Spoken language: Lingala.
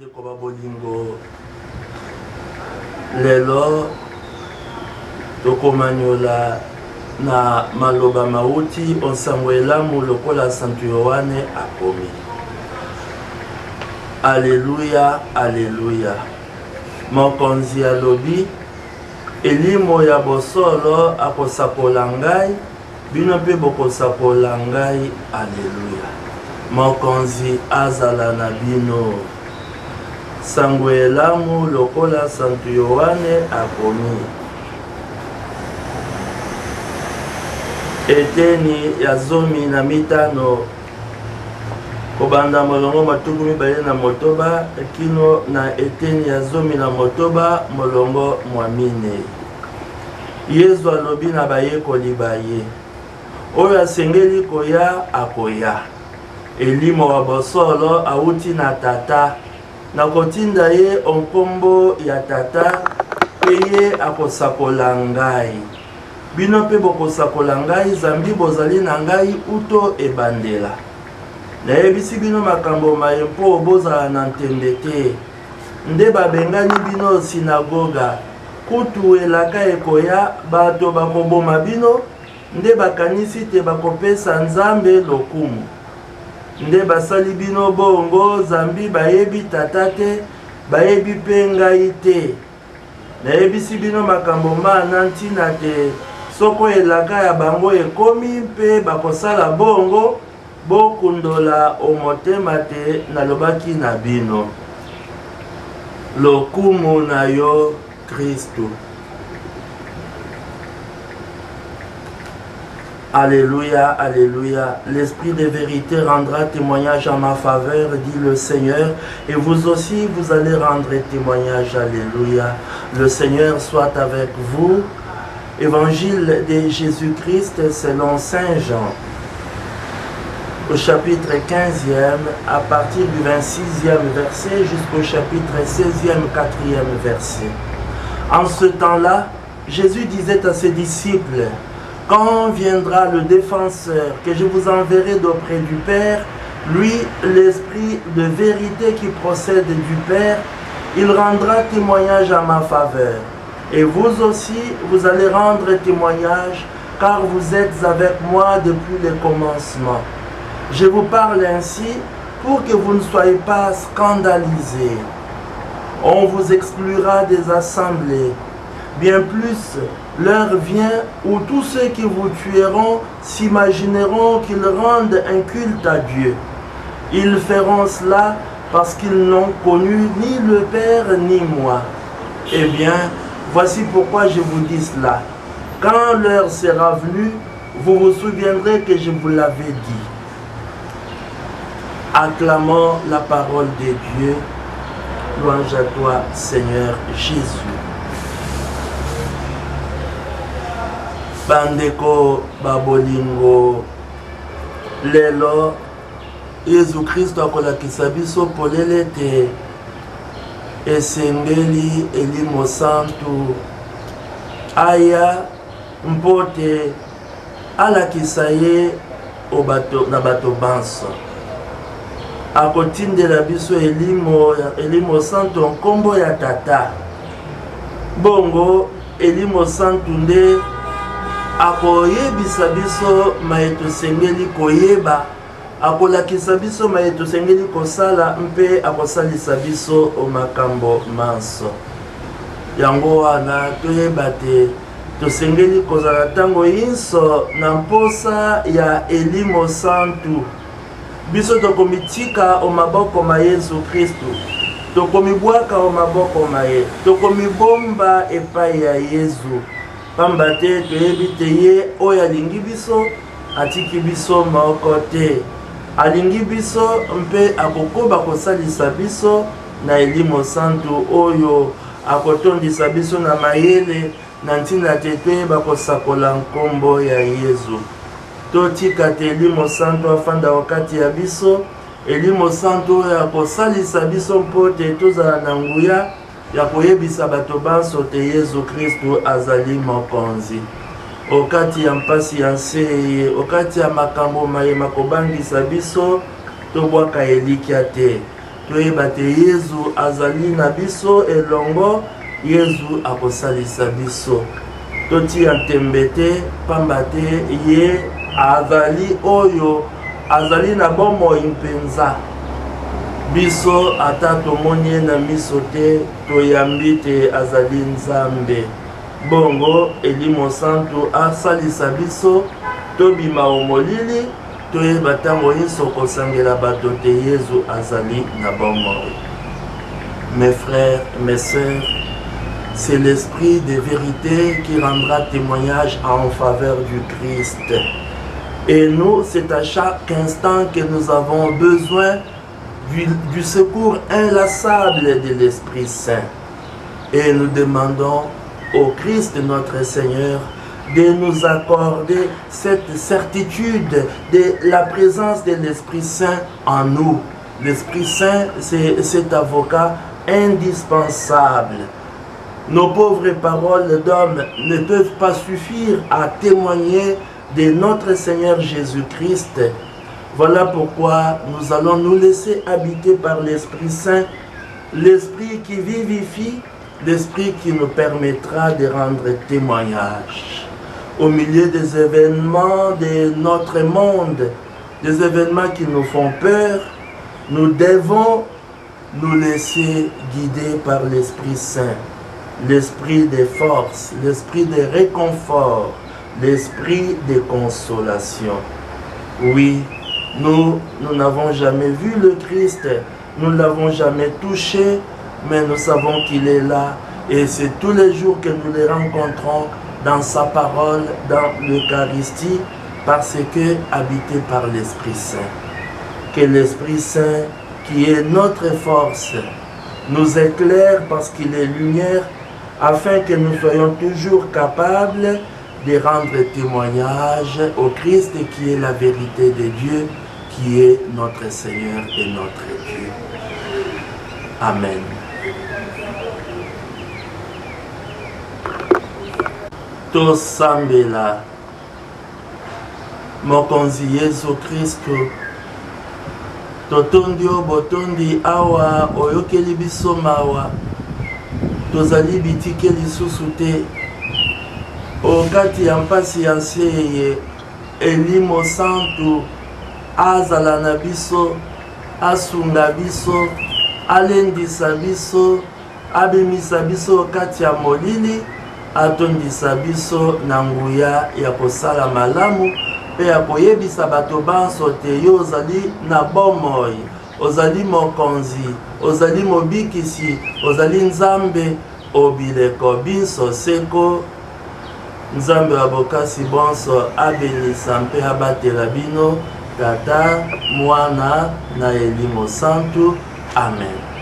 bandeko ba bolingo lelo tokomanyola na maloba mauti onsango elamu lokola Santu Yohane akomi. Alléluia, alléluia. Mokonzi alobi elimo ya bosolo akosakola ngai bino mpe bokosakola ngai. Alléluia. Mokonzi azala na bino. Sango elamu lokola Santu Yohane akomi. Eteni ya 15 kobanda molongo matuku mibale na motoba kino na eteni ya 19 molongo mwamine. Yesu alobi na bayekoli baye oyo asengeli koya akoya. Elimo wa bosolo auti na tata na kotinda ye onkombo ya tata pe ye akosakola ngai. Bino pe bokosakola ngai zambi bozali na ngai uto ebandela. Nayebisi bino makambo maye mpo bozala na ntembe te. Nde babengani bino sinagoga. Kutu elaka ekoya bato bakoboma bino. Nde bakanisi te bakopesa Nzambe lokumu. Nde basali bino bongo zambi bayebi tata te bayebi pe ngai te. Nayebisi bino makambo mana ntina te. Soko elaka ya bango ekomi mpe bakosala bongo bokundola omotema te nalobaki na bino. Lokumu na yo Kristo. Alléluia, alléluia. L'Esprit de vérité rendra témoignage en ma faveur, dit le Seigneur. Et vous aussi, vous allez rendre témoignage. Alléluia. Le Seigneur soit avec vous. Évangile de Jésus-Christ selon Saint Jean. Au chapitre 15e, à partir du 26e verset jusqu'au chapitre 16e, 4e verset. En ce temps-là, Jésus disait à ses disciples: quand viendra le défenseur que je vous enverrai d'auprès du Père, lui, l'Esprit de vérité qui procède du Père, il rendra témoignage à ma faveur. Et vous aussi, vous allez rendre témoignage, car vous êtes avec moi depuis le commencement. Je vous parle ainsi pour que vous ne soyez pas scandalisés. On vous exclura des assemblées. Bien plus, l'heure vient où tous ceux qui vous tueront s'imagineront qu'ils rendent un culte à Dieu. Ils feront cela parce qu'ils n'ont connu ni le Père ni moi. Eh bien, voici pourquoi je vous dis cela. Quand l'heure sera venue, vous vous souviendrez que je vous l'avais dit. Acclamons la parole de Dieu. Louange à toi, Seigneur Jésus. Bandeko babolingo lelo Yesu Kristo akolakisa biso polele te esengeli elimo santu aya mpote alakisa ye na bato banso akotindela biso elimo santu nkombo ya tata bongo elimo santu nde akoyebisa biso mayeto sengeli koyeba akolakisa biso mayeto sengeli kosala mpe akosalisa biso makambo manso. Yango wana toyeba te tosengeli kozala ntango yinso na mposa ya elimo santu. Biso tokomitika o maboko ma Yesu Kristo, tokomibwaka o maboko ma ye, tokomibomba epai ya Yesu. Pamba te toyebi te ye oyo alingi biso atiki biso moko te. Alingi biso mpe akokoba kosalisa biso na elimo santu oyo akotondisa biso na mayele na ntina te toyeba kosakola nkombo ya Yesu. Totika te elimo santu afanda wakati ya biso, elimo santu oyo akosalisa biso mpo te tozala na nguya ya koyebisa bato banso te Yesu Kristo azali mokonzi. Okati ya mpasi ya nseye, okati ya makambo mayema kobangisa biso, tobwaka elikya te. toyeba te Yesu azali na biso elongo Yesu akosalisa biso totia ntembe te pamba te ye azali oyo azali na bomoi mpenza biso ata tomoni ye na miso te toyambi te azali Nzambe bongo Elimo Santu asalisa biso tobima omolili toyeba ntango nyonso kosangela bato te Yesu azali na bomoi. Mes frères, mes sœurs, c'est l'esprit de vérité qui rendra témoignage en faveur du Christ. Et nous, c'est à chaque instant que nous avons besoin du secours inlassable de l'Esprit Saint. Et nous demandons au Christ notre Seigneur de nous accorder cette certitude de la présence de l'Esprit Saint en nous. L'Esprit Saint, c'est cet avocat indispensable. Nos pauvres paroles d'hommes ne peuvent pas suffire à témoigner de notre Seigneur Jésus-Christ. Voilà pourquoi nous allons nous laisser habiter par l'Esprit Saint, l'Esprit qui vivifie, l'Esprit qui nous permettra de rendre témoignage. Au milieu des événements de notre monde, des événements qui nous font peur, nous devons nous laisser guider par l'Esprit Saint, l'Esprit de force, l'Esprit de réconfort, l'Esprit de consolation. Oui, nous n'avons jamais vu le Christ, nous ne l'avons jamais touché, mais nous savons qu'il est là et c'est tous les jours que nous le rencontrons dans sa parole, dans l'Eucharistie, parce que habité par l'Esprit Saint. Que l'Esprit Saint, qui est notre force, nous éclaire parce qu'il est lumière, afin que nous soyons toujours capables de rendre témoignage au Christ qui est la vérité de Dieu, qui est notre Seigneur et notre Dieu. Amen. Tosambela mokonzi Yesu Kristo totondi o botondi awa oyokeli biso mawa tozali bitike lisusu te okati ya mpasi ya nseye Elimo Santu azala na biso asunga biso alendisa biso abimisa biso okati ya molili atondisa biso na nguya ya kosala malamu pe ya koyebisa bato banso te yo ozali na bomoi, ozali mokonzi, ozali mobikisi, ozali Nzambe obileko biso seko. Nzambe wa bokasi bonso abenisa mpe abatela bino Tata, Mwana na Elimo Santu. Amen.